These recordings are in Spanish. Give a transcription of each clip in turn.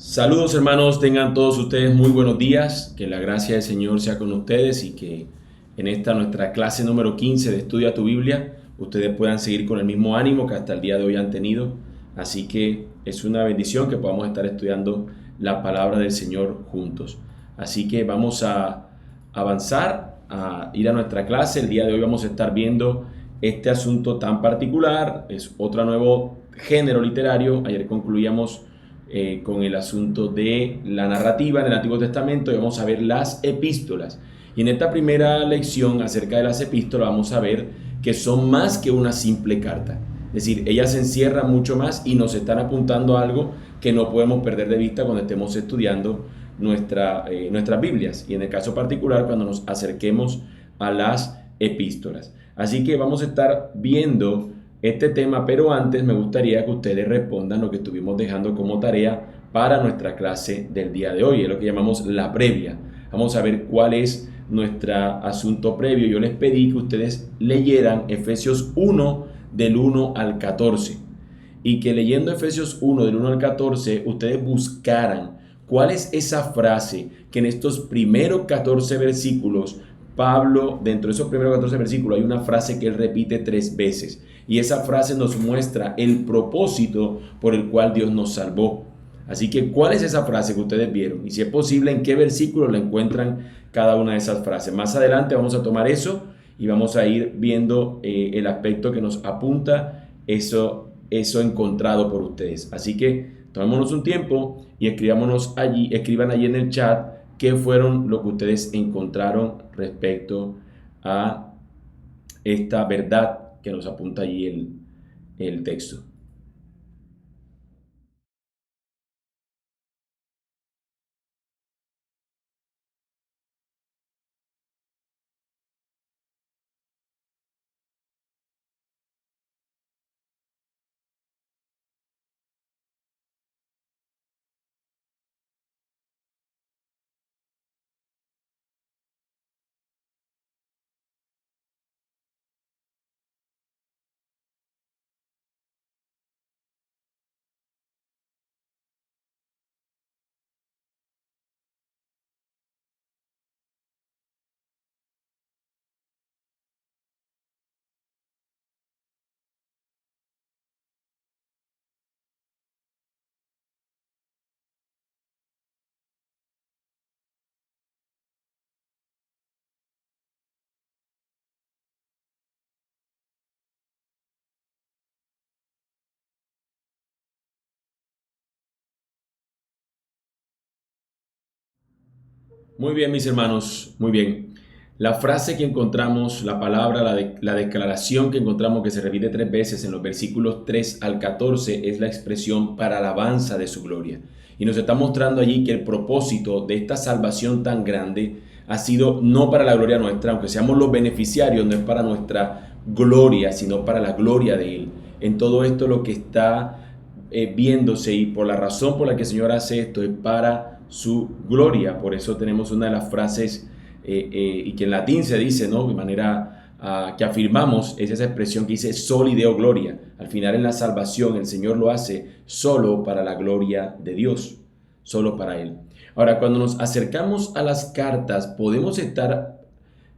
Saludos hermanos, tengan todos ustedes muy buenos días, que la gracia del Señor sea con ustedes y que en esta nuestra clase número 15 de Estudia tu Biblia, ustedes puedan seguir con el mismo ánimo que hasta el día de hoy han tenido. Así que es una bendición que podamos estar estudiando la palabra del Señor juntos. Así que vamos a avanzar, a ir a nuestra clase. El día de hoy vamos a estar viendo este asunto tan particular, es otro nuevo género literario. Ayer concluíamos con el asunto de la narrativa en el Antiguo Testamento y vamos a ver las epístolas. Y en esta primera lección acerca de las epístolas vamos a ver que son más que una simple carta. Es decir, ellas encierran mucho más y nos están apuntando a algo que no podemos perder de vista cuando estemos estudiando nuestras Biblias y en el caso particular cuando nos acerquemos a las epístolas. Así que vamos a estar viendo este tema, pero antes me gustaría que ustedes respondan lo que estuvimos dejando como tarea para nuestra clase del día de hoy, es lo que llamamos la previa. Vamos a ver cuál es nuestro asunto previo. Yo les pedí que ustedes leyeran Efesios 1 del 1 al 14 y que leyendo Efesios 1 del 1 al 14 ustedes buscaran cuál es esa frase que en estos primeros 14 versículos Pablo, dentro de esos primeros 14 versículos, hay una frase que él repite 3 veces. Y esa frase nos muestra el propósito por el cual Dios nos salvó. Así que, ¿cuál es esa frase que ustedes vieron? Y si es posible, ¿en qué versículo la encuentran cada una de esas frases? Más adelante vamos a tomar eso y vamos a ir viendo el aspecto que nos apunta eso encontrado por ustedes. Así que, tomémonos un tiempo y escriban allí en el chat qué fueron lo que ustedes encontraron respecto a esta verdad que nos apunta allí el texto. Muy bien, mis hermanos, muy bien. La frase que encontramos, la palabra, la declaración que encontramos que se repite 3 veces en los versículos 3 al 14 es la expresión para alabanza de su gloria. Y nos está mostrando allí que el propósito de esta salvación tan grande ha sido no para la gloria nuestra, aunque seamos los beneficiarios, no es para nuestra gloria, sino para la gloria de Él. En todo esto lo que está viéndose y por la razón por la que el Señor hace esto es para su gloria. Por eso tenemos una de las frases y que en latín se dice, ¿no? De manera que afirmamos, es esa expresión que dice soli deo gloria. Al final en la salvación el Señor lo hace solo para la gloria de Dios, solo para Él. Ahora, cuando nos acercamos a las cartas podemos estar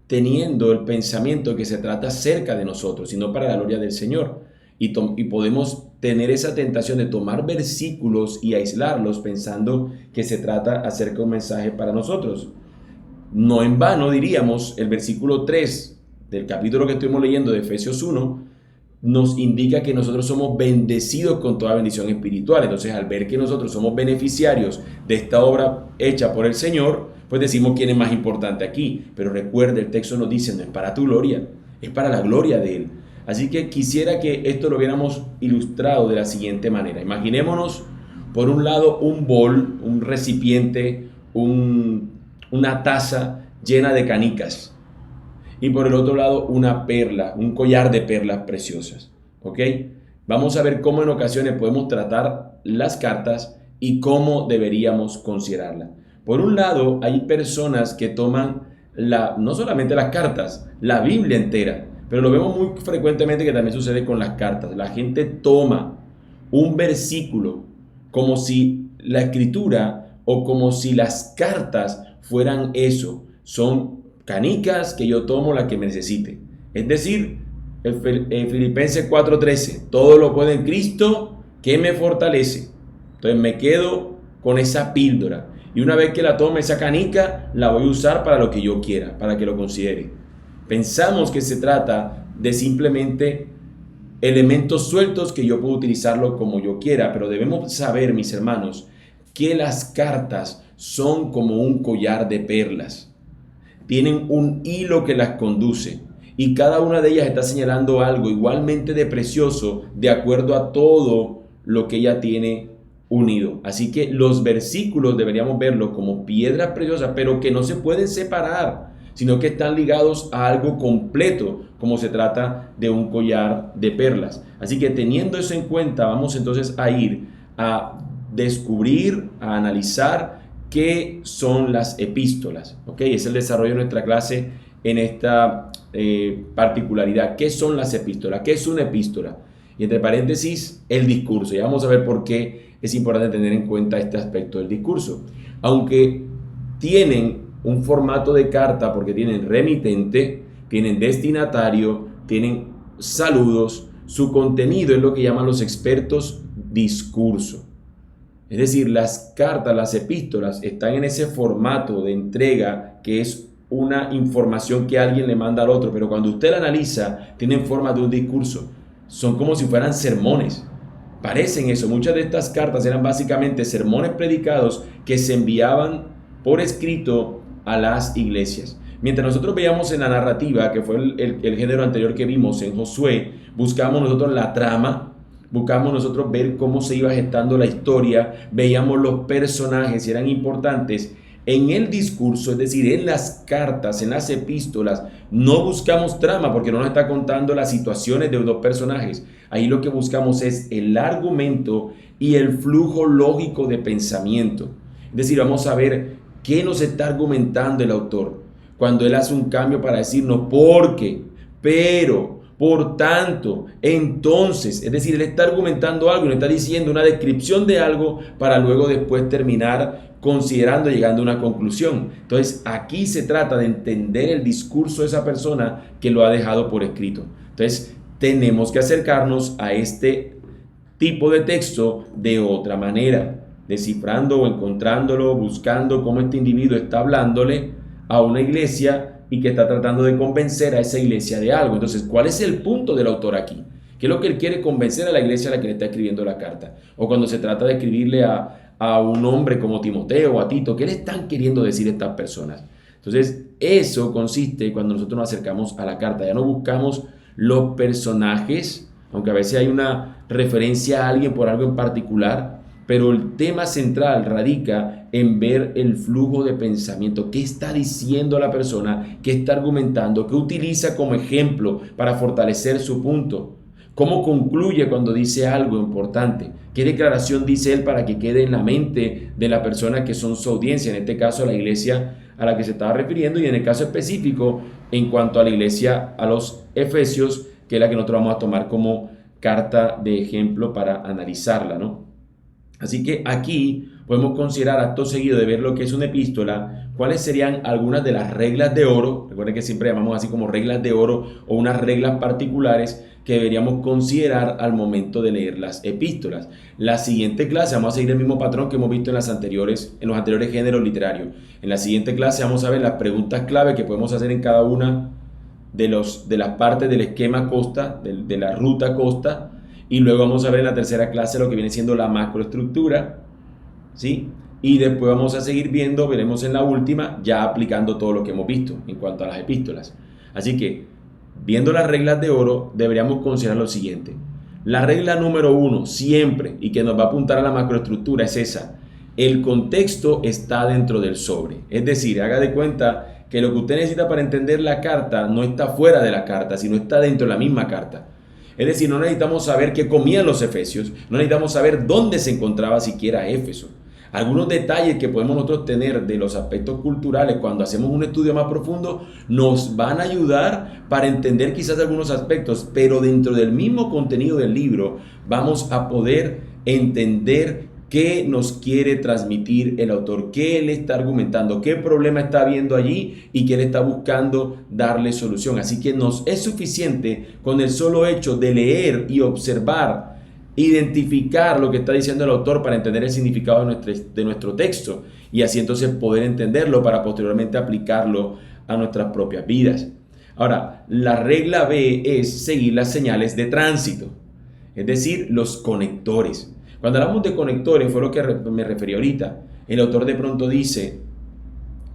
teniendo el pensamiento que se trata cerca de nosotros, sino para la gloria del Señor. Y podemos tener esa tentación de tomar versículos y aislarlos pensando que se trata acerca de un mensaje para nosotros. No en vano diríamos, el versículo 3 del capítulo que estuvimos leyendo de Efesios 1 nos indica que nosotros somos bendecidos con toda bendición espiritual. Entonces, al ver que nosotros somos beneficiarios de esta obra hecha por el Señor, pues decimos quién es más importante aquí. Pero recuerde, el texto nos dice, no es para tu gloria, es para la gloria de Él. Así que quisiera que esto lo hubiéramos ilustrado de la siguiente manera. Imaginémonos, por un lado, un bol, un recipiente, una taza llena de canicas. Y por el otro lado, una perla, un collar de perlas preciosas. ¿Ok? Vamos a ver cómo en ocasiones podemos tratar las cartas y cómo deberíamos considerarlas. Por un lado, hay personas que toman no solamente las cartas, la Biblia entera. Pero lo vemos muy frecuentemente que también sucede con las cartas. La gente toma un versículo como si la escritura o como si las cartas fueran eso. Son canicas que yo tomo las que me necesite. Es decir, en Filipenses 4:13, todo lo puedo en Cristo que me fortalece. Entonces me quedo con esa píldora. Y una vez que la tome esa canica, la voy a usar para lo que yo quiera, para que lo considere. Pensamos que se trata de simplemente elementos sueltos que yo puedo utilizarlo como yo quiera, pero debemos saber, mis hermanos, que las cartas son como un collar de perlas. Tienen un hilo que las conduce y cada una de ellas está señalando algo igualmente de precioso de acuerdo a todo lo que ella tiene unido. Así que los versículos deberíamos verlos como piedras preciosas, pero que no se pueden separar, sino que están ligados a algo completo, como se trata de un collar de perlas. Así que teniendo eso en cuenta, vamos entonces a ir a descubrir, a analizar qué son las epístolas. ¿Ok? Es el desarrollo de nuestra clase en esta particularidad. ¿Qué son las epístolas? ¿Qué es una epístola? Y entre paréntesis, el discurso. Ya vamos a ver por qué es importante tener en cuenta este aspecto del discurso. Aunque tienen un formato de carta porque tienen remitente, tienen destinatario, tienen saludos, su contenido es lo que llaman los expertos discurso. Es decir, las cartas, las epístolas están en ese formato de entrega que es una información que alguien le manda al otro, pero cuando usted la analiza, tienen forma de un discurso. Son como si fueran sermones. Parecen eso. Muchas de estas cartas eran básicamente sermones predicados que se enviaban por escrito a las iglesias. Mientras nosotros veíamos en la narrativa, que fue el género anterior que vimos en Josué, buscamos nosotros la trama, buscamos nosotros ver cómo se iba gestando la historia, veíamos los personajes, eran importantes. En el discurso, es decir, en las cartas, en las epístolas, no buscamos trama porque no nos está contando las situaciones de los personajes. Ahí lo que buscamos es el argumento y el flujo lógico de pensamiento. Es decir, vamos a ver qué nos está argumentando el autor cuando él hace un cambio para decirnos porque, pero, por tanto, entonces. Es decir, él está argumentando algo y nos está diciendo una descripción de algo para luego después terminar considerando, llegando a una conclusión. Entonces, aquí se trata de entender el discurso de esa persona que lo ha dejado por escrito. Entonces, tenemos que acercarnos a este tipo de texto de otra manera, descifrando o encontrándolo, buscando cómo este individuo está hablándole a una iglesia y que está tratando de convencer a esa iglesia de algo. Entonces, ¿cuál es el punto del autor aquí? ¿Qué es lo que él quiere convencer a la iglesia a la que le está escribiendo la carta? O cuando se trata de escribirle a un hombre como Timoteo o a Tito, ¿qué le están queriendo decir estas personas? Entonces, eso consiste cuando nosotros nos acercamos a la carta. Ya no buscamos los personajes, aunque a veces hay una referencia a alguien por algo en particular, pero el tema central radica en ver el flujo de pensamiento. ¿Qué está diciendo la persona? ¿Qué está argumentando? ¿Qué utiliza como ejemplo para fortalecer su punto? ¿Cómo concluye cuando dice algo importante? ¿Qué declaración dice él para que quede en la mente de la persona que son su audiencia? En este caso, la iglesia a la que se estaba refiriendo, y en el caso específico, en cuanto a la iglesia, a los Efesios, que es la que nosotros vamos a tomar como carta de ejemplo para analizarla, ¿no? Así que aquí podemos considerar, acto seguido de ver lo que es una epístola, cuáles serían algunas de las reglas de oro. Recuerden que siempre llamamos así como reglas de oro o unas reglas particulares que deberíamos considerar al momento de leer las epístolas. La siguiente clase vamos a seguir el mismo patrón que hemos visto en los anteriores géneros literarios. En la siguiente clase vamos a ver las preguntas clave que podemos hacer en cada una de las partes del esquema costa, de la ruta costa. Y luego vamos a ver en la tercera clase lo que viene siendo la macroestructura, ¿sí? Y después vamos a seguir viendo, veremos en la última, ya aplicando todo lo que hemos visto en cuanto a las epístolas. Así que, viendo las reglas de oro, deberíamos considerar lo siguiente. La regla número 1, siempre, y que nos va a apuntar a la macroestructura, es esa. El contexto está dentro del sobre. Es decir, haga de cuenta que lo que usted necesita para entender la carta no está fuera de la carta, sino está dentro de la misma carta. Es decir, no necesitamos saber qué comían los efesios, no necesitamos saber dónde se encontraba siquiera Éfeso. Algunos detalles que podemos nosotros tener de los aspectos culturales cuando hacemos un estudio más profundo nos van a ayudar para entender quizás algunos aspectos, pero dentro del mismo contenido del libro vamos a poder entender ¿Qué nos quiere transmitir el autor? ¿Qué él está argumentando? ¿Qué problema está viendo allí y qué él está buscando darle solución? Así que nos es suficiente con el solo hecho de leer y observar, identificar lo que está diciendo el autor para entender el significado de nuestro texto y así entonces poder entenderlo para posteriormente aplicarlo a nuestras propias vidas. Ahora, la regla B es seguir las señales de tránsito, es decir, los conectores. Cuando hablamos de conectores, fue lo que me referí ahorita, el autor de pronto dice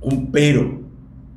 un pero,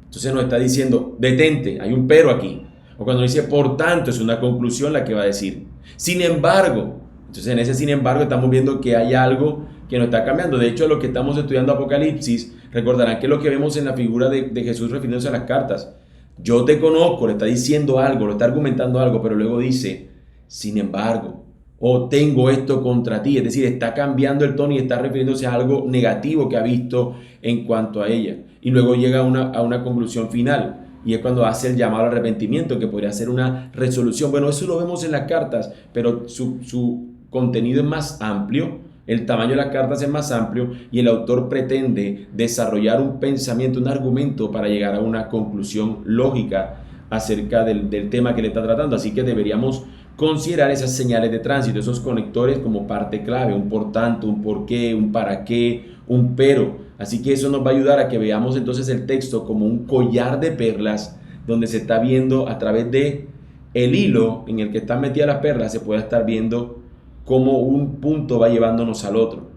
entonces nos está diciendo detente, hay un pero aquí. O cuando dice por tanto, es una conclusión la que va a decir. Sin embargo, entonces en ese sin embargo estamos viendo que hay algo que nos está cambiando. De hecho, lo que estamos estudiando Apocalipsis, recordarán que es lo que vemos en la figura de Jesús refiriéndose a las cartas. Yo te conozco, le está diciendo algo, le está argumentando algo, pero luego dice, sin embargo, o tengo esto contra ti. Es decir, está cambiando el tono y está refiriéndose a algo negativo que ha visto en cuanto a ella. Y luego llega a una conclusión final. Y es cuando hace el llamado al arrepentimiento, que podría ser una resolución. Bueno, eso lo vemos en las cartas, pero su contenido es más amplio. El tamaño de las cartas es más amplio y el autor pretende desarrollar un pensamiento, un argumento para llegar a una conclusión lógica acerca del tema que le está tratando. Así que deberíamos considerar esas señales de tránsito, esos conectores como parte clave, un por tanto, un por qué, un para qué, un pero. Así que eso nos va a ayudar a que veamos entonces el texto como un collar de perlas donde se está viendo a través de el hilo en el que están metidas las perlas, se puede estar viendo cómo un punto va llevándonos al otro.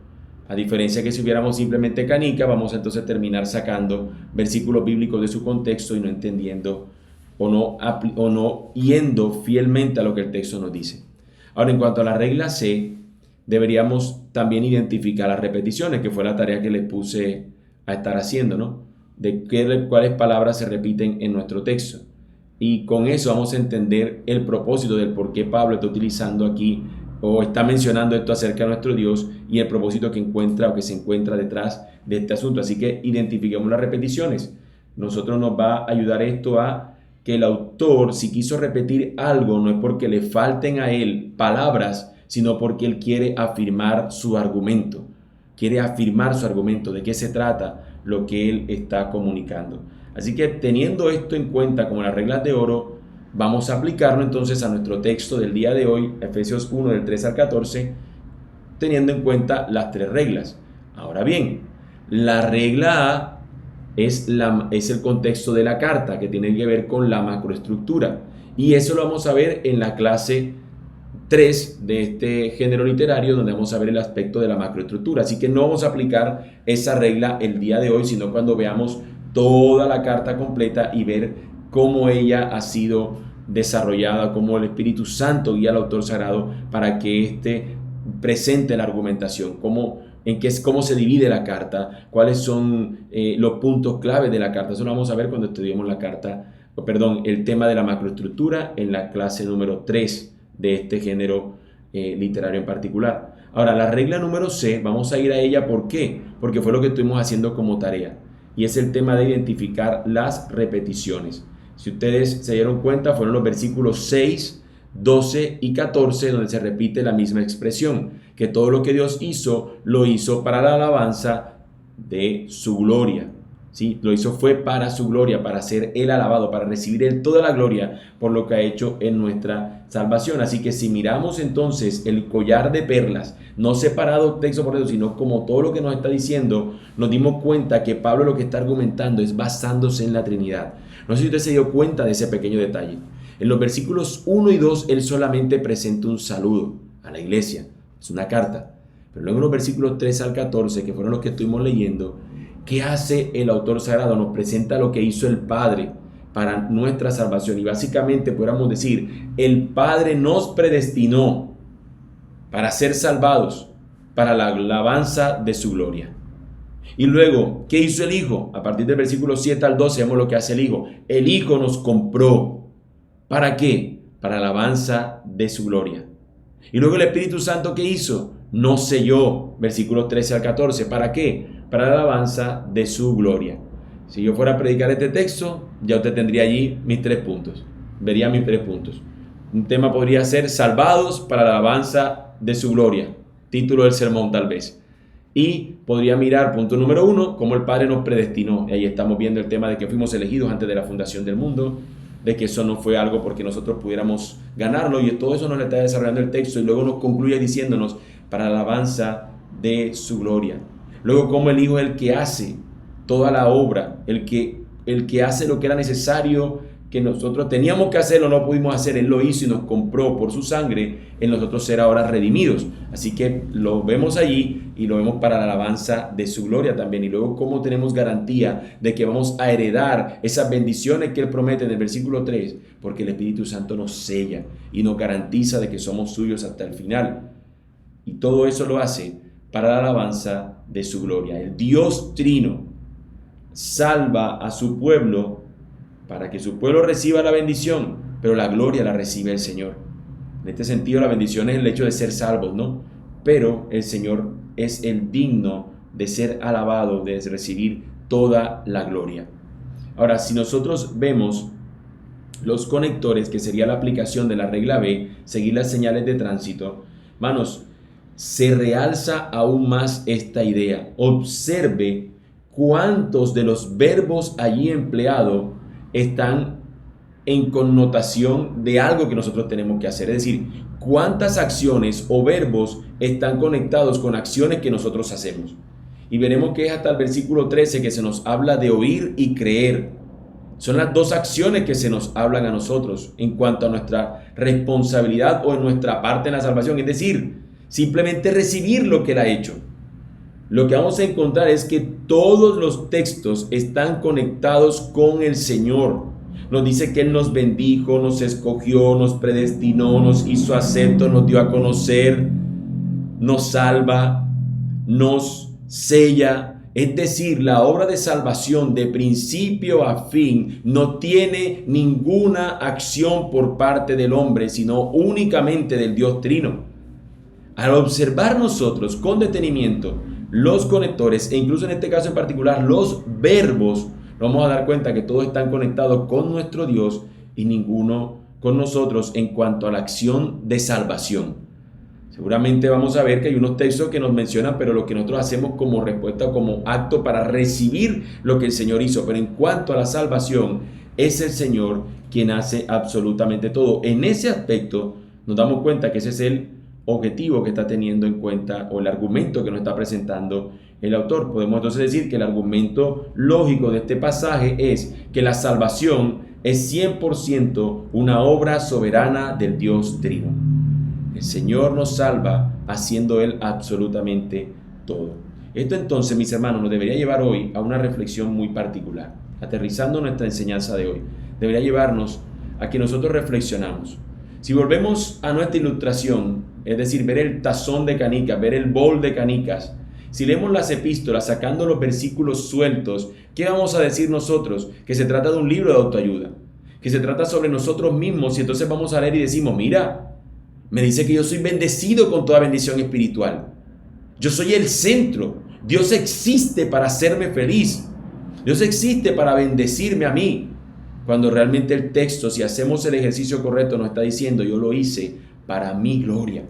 A diferencia que si hubiéramos simplemente canica, vamos entonces a terminar sacando versículos bíblicos de su contexto y no entendiendo o no yendo fielmente a lo que el texto nos dice. Ahora, en cuanto a la regla C, deberíamos también identificar las repeticiones, que fue la tarea que les puse a estar haciendo, ¿no? De cuáles palabras se repiten en nuestro texto. Y con eso vamos a entender el propósito del por qué Pablo está utilizando aquí o está mencionando esto acerca de nuestro Dios y el propósito que encuentra o que se encuentra detrás de este asunto. Así que identifiquemos las repeticiones. Nosotros nos va a ayudar esto a que el autor, si quiso repetir algo, no es porque le falten a él palabras, sino porque él quiere afirmar su argumento. Quiere afirmar su argumento, de qué se trata lo que él está comunicando. Así que teniendo esto en cuenta como las reglas de oro, vamos a aplicarlo entonces a nuestro texto del día de hoy, Efesios 1 del 3 al 14, teniendo en cuenta las tres reglas. Ahora bien, la regla A es el contexto de la carta, que tiene que ver con la macroestructura. Y eso lo vamos a ver en la clase 3 de este género literario, donde vamos a ver el aspecto de la macroestructura. Así que no vamos a aplicar esa regla el día de hoy, sino cuando veamos toda la carta completa y ver cómo ella ha sido desarrollada, cómo el Espíritu Santo guía al autor sagrado para que éste presente la argumentación, cómo se divide la carta, cuáles son los puntos clave de la carta. Eso lo vamos a ver cuando estudiemos el tema de la macroestructura en la clase número 3 de este género literario en particular. Ahora, la regla número C, vamos a ir a ella. ¿Por qué? Porque fue lo que estuvimos haciendo como tarea, y es el tema de identificar las repeticiones. Si ustedes se dieron cuenta, fueron los versículos 6, 12 y 14 donde se repite la misma expresión, que todo lo que Dios hizo, lo hizo para la alabanza de su gloria. ¿Sí? Lo hizo fue para su gloria, para ser Él alabado, para recibir Él toda la gloria por lo que ha hecho en nuestra salvación. Así que si miramos entonces el collar de perlas, no separado texto por texto, sino como todo lo que nos está diciendo, nos dimos cuenta que Pablo lo que está argumentando es basándose en la Trinidad. No sé si usted se dio cuenta de ese pequeño detalle. En los versículos 1 y 2, él solamente presenta un saludo a la iglesia. Es una carta. Pero luego en los versículos 3 al 14, que fueron los que estuvimos leyendo, ¿qué hace el autor sagrado? Nos presenta lo que hizo el Padre para nuestra salvación. Y básicamente podríamos decir, el Padre nos predestinó para ser salvados, para la alabanza de su gloria. Y luego, ¿qué hizo el Hijo? A partir del versículo 7 al 12 vemos lo que hace el Hijo. El Hijo nos compró. ¿Para qué? Para la alabanza de su gloria. Y luego el Espíritu Santo, ¿qué hizo? Nos selló. Versículos 13 al 14. ¿Para qué? Para la alabanza de su gloria. Si yo fuera a predicar este texto, ya usted tendría allí mis 3 puntos. Vería mis 3 puntos. Un tema podría ser salvados para la alabanza de su gloria. Título del sermón tal vez. Y podría mirar, punto número 1, cómo el Padre nos predestinó. Y ahí estamos viendo el tema de que fuimos elegidos antes de la fundación del mundo, de que eso no fue algo porque nosotros pudiéramos ganarlo, y todo eso nos lo está desarrollando el texto, y luego nos concluye diciéndonos para la alabanza de su gloria. Luego, cómo el Hijo es el que hace toda la obra, el que hace lo que era necesario, que nosotros teníamos que hacer o no pudimos hacer. Él lo hizo y nos compró por su sangre en nosotros ser ahora redimidos. Así que lo vemos allí y lo vemos para la alabanza de su gloria también. Y luego cómo tenemos garantía de que vamos a heredar esas bendiciones que Él promete en el versículo 3, porque el Espíritu Santo nos sella y nos garantiza de que somos suyos hasta el final. Y todo eso lo hace para la alabanza de su gloria. El Dios Trino salva a su pueblo para que su pueblo reciba la bendición, pero la gloria la recibe el Señor. En este sentido, la bendición es el hecho de ser salvos, ¿no? Pero el Señor es el digno de ser alabado, de recibir toda la gloria. Ahora, si nosotros vemos los conectores, que sería la aplicación de la regla B, seguir las señales de tránsito, hermanos, se realza aún más esta idea. Observe cuántos de los verbos allí empleados están en connotación de algo que nosotros tenemos que hacer. Es decir, cuántas acciones o verbos están conectados con acciones que nosotros hacemos. Y veremos que es hasta el versículo 13 que se nos habla de oír y creer. Son las dos acciones que se nos hablan a nosotros en cuanto a nuestra responsabilidad o en nuestra parte en la salvación. Es decir, simplemente recibir lo que Él ha hecho. Lo que vamos a encontrar es que todos los textos están conectados con el Señor. Nos dice que Él nos bendijo, nos escogió, nos predestinó, nos hizo aceptos, nos dio a conocer, nos salva, nos sella. Es decir, la obra de salvación de principio a fin no tiene ninguna acción por parte del hombre, sino únicamente del Dios Trino. Al observar nosotros con detenimiento los conectores, e incluso en este caso en particular los verbos, nos vamos a dar cuenta que todos están conectados con nuestro Dios y ninguno con nosotros en cuanto a la acción de salvación. Seguramente vamos a ver que hay unos textos que nos mencionan, pero lo que nosotros hacemos como respuesta, como acto para recibir lo que el Señor hizo. Pero en cuanto a la salvación, es el Señor quien hace absolutamente todo. En ese aspecto nos damos cuenta que ese es el objetivo que está teniendo en cuenta, o el argumento que nos está presentando el autor. Podemos entonces decir que el argumento lógico de este pasaje es que la salvación es 100% una obra soberana del Dios Trino. El Señor nos salva haciendo Él absolutamente todo. Esto entonces, mis hermanos, nos debería llevar hoy a una reflexión muy particular. Aterrizando nuestra enseñanza de hoy, debería llevarnos a que nosotros reflexionamos. Si volvemos a nuestra ilustración, es decir, ver el tazón de canicas, ver el bol de canicas, si leemos las epístolas sacando los versículos sueltos, ¿qué vamos a decir nosotros? Que se trata de un libro de autoayuda, que se trata sobre nosotros mismos, y entonces vamos a leer y decimos, mira, me dice que yo soy bendecido con toda bendición espiritual. Yo soy el centro. Dios existe para hacerme feliz. Dios existe para bendecirme a mí. Cuando realmente el texto, si hacemos el ejercicio correcto, nos está diciendo, yo lo hice para mi gloria.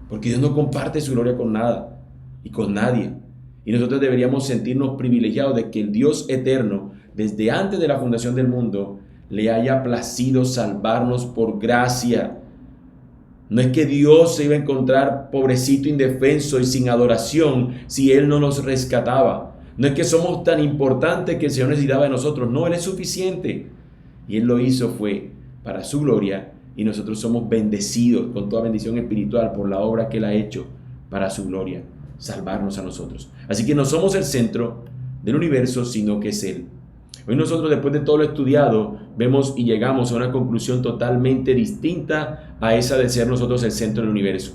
Porque Dios no comparte su gloria con nada y con nadie. Y nosotros deberíamos sentirnos privilegiados de que el Dios eterno, desde antes de la fundación del mundo, le haya placido salvarnos por gracia. No es que Dios se iba a encontrar pobrecito, indefenso y sin adoración si Él no nos rescataba. No es que somos tan importantes que el Señor necesitaba de nosotros. No, Él es suficiente. Y Él lo hizo fue para su gloria, y nosotros somos bendecidos con toda bendición espiritual por la obra que Él ha hecho para su gloria, salvarnos a nosotros. Así que no somos el centro del universo, sino que es Él. Hoy nosotros, después de todo lo estudiado, vemos y llegamos a una conclusión totalmente distinta a esa de ser nosotros el centro del universo.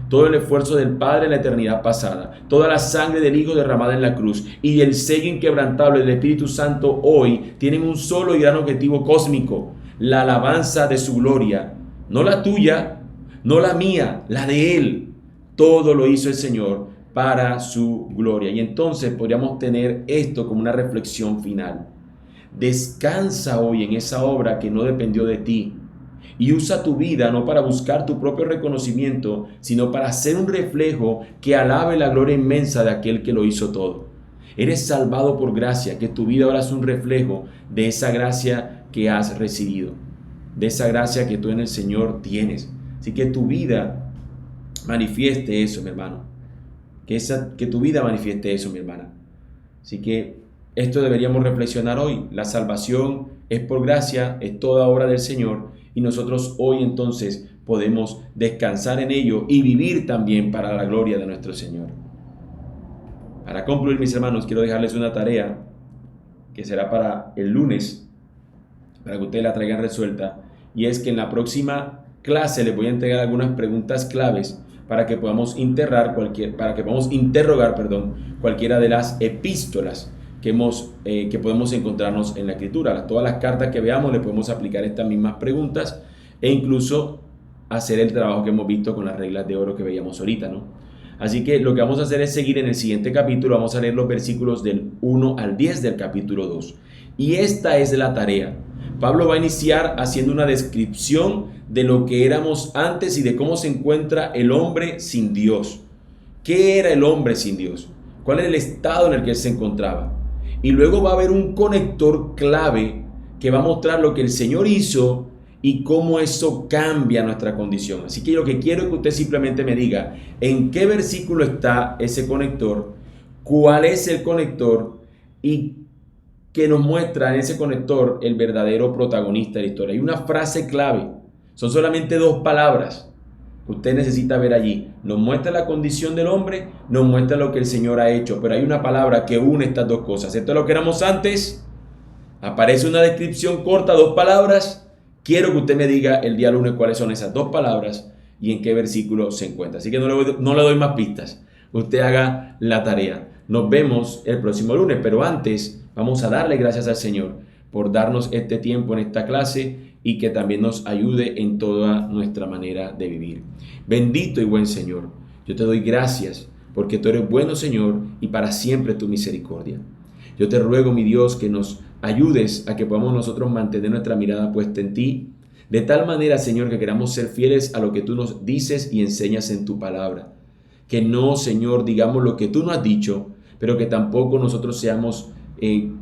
Todo el esfuerzo del Padre en la eternidad pasada, toda la sangre del Hijo derramada en la cruz y el sello inquebrantable del Espíritu Santo hoy tienen un solo y gran objetivo cósmico: la alabanza de su gloria. No la tuya, no la mía, la de Él. Todo lo hizo el Señor para su gloria. Y entonces podríamos tener esto como una reflexión final. Descansa hoy en esa obra que no dependió de ti, Y usa tu vida no para buscar tu propio reconocimiento, sino para ser un reflejo que alabe la gloria inmensa de aquel que lo hizo todo. Eres salvado por gracia, que tu vida ahora es un reflejo de esa gracia que has recibido, de esa gracia que tú en el Señor tienes. Así que tu vida manifieste eso, mi hermano. Que tu vida manifieste eso, mi hermana. Así que esto deberíamos reflexionar hoy. La salvación es por gracia, es toda obra del Señor, y nosotros hoy entonces podemos descansar en ello y vivir también para la gloria de nuestro Señor. Para concluir, mis hermanos, quiero dejarles una tarea que será para el lunes, para que ustedes la traigan resuelta, y es que en la próxima clase les voy a entregar algunas preguntas claves para que podamos interrogar cualquiera de las epístolas que podemos encontrarnos en la Escritura. Todas las cartas que veamos le podemos aplicar estas mismas preguntas e incluso hacer el trabajo que hemos visto con las reglas de oro que veíamos ahorita, ¿no? Así que lo que vamos a hacer es seguir en el siguiente capítulo. Vamos a leer los versículos del 1 al 10 del capítulo 2. Y esta es la tarea. Pablo va a iniciar haciendo una descripción de lo que éramos antes y de cómo se encuentra el hombre sin Dios. ¿Qué era el hombre sin Dios? ¿Cuál era el estado en el que él se encontraba? Y luego va a haber un conector clave que va a mostrar lo que el Señor hizo y cómo eso cambia nuestra condición. Así que lo que quiero es que usted simplemente me diga en qué versículo está ese conector, cuál es el conector y que nos muestra en ese conector el verdadero protagonista de la historia. Hay una frase clave, son solamente 2 palabras que usted necesita ver allí. Nos muestra la condición del hombre, nos muestra lo que el Señor ha hecho, pero hay una palabra que une estas 2 cosas. Esto es lo que éramos antes, aparece una descripción corta, 2 palabras. Quiero que usted me diga el día lunes cuáles son esas 2 palabras y en qué versículo se encuentra. Así que no le doy más pistas. Usted haga la tarea. Nos vemos el próximo lunes, pero antes vamos a darle gracias al Señor por darnos este tiempo en esta clase y que también nos ayude en toda nuestra manera de vivir. Bendito y buen Señor, yo te doy gracias porque tú eres bueno, Señor, y para siempre tu misericordia. Yo te ruego, mi Dios, que nos ayudes a que podamos nosotros mantener nuestra mirada puesta en ti, de tal manera, Señor, que queramos ser fieles a lo que tú nos dices y enseñas en tu palabra. Que no, Señor, digamos lo que tú nos has dicho, pero que tampoco nosotros seamos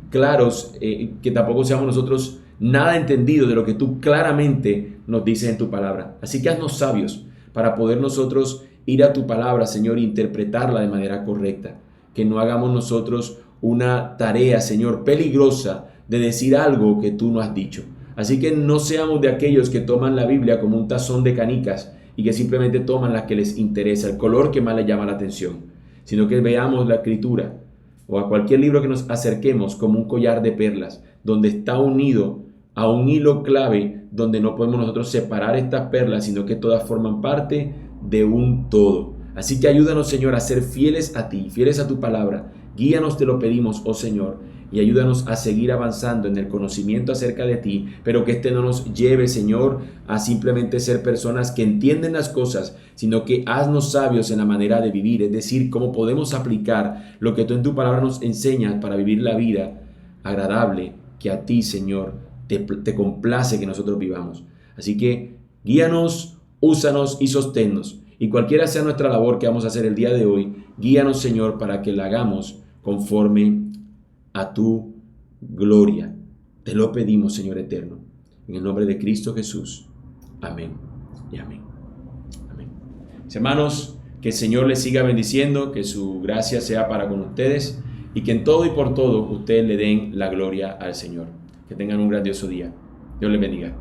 claros, que tampoco seamos nosotros nada entendidos de lo que tú claramente nos dices en tu palabra. Así que haznos sabios para poder nosotros ir a tu palabra, Señor, e interpretarla de manera correcta. Que no hagamos nosotros una tarea, Señor, peligrosa de decir algo que tú no has dicho. Así que no seamos de aquellos que toman la Biblia como un tazón de canicas y que simplemente toman las que les interesa, el color que más les llama la atención, sino que veamos la Escritura o a cualquier libro que nos acerquemos como un collar de perlas, donde está unido a un hilo clave, donde no podemos nosotros separar estas perlas, sino que todas forman parte de un todo. Así que ayúdanos, Señor, a ser fieles a ti, fieles a tu palabra. Guíanos, te lo pedimos, oh Señor, y ayúdanos a seguir avanzando en el conocimiento acerca de ti, pero que este no nos lleve, Señor, a simplemente ser personas que entienden las cosas, sino que haznos sabios en la manera de vivir, es decir, cómo podemos aplicar lo que tú en tu palabra nos enseñas para vivir la vida agradable que a ti, Señor, te complace que nosotros vivamos. Así que guíanos, úsanos y sosténnos. Y cualquiera sea nuestra labor que vamos a hacer el día de hoy, guíanos, Señor, para que la hagamos conforme a tu gloria. Te lo pedimos, Señor eterno, en el nombre de Cristo Jesús. Amén y amén. Amén. Mis hermanos, que el Señor les siga bendiciendo, que su gracia sea para con ustedes y que en todo y por todo ustedes le den la gloria al Señor. Que tengan un grandioso día. Dios les bendiga.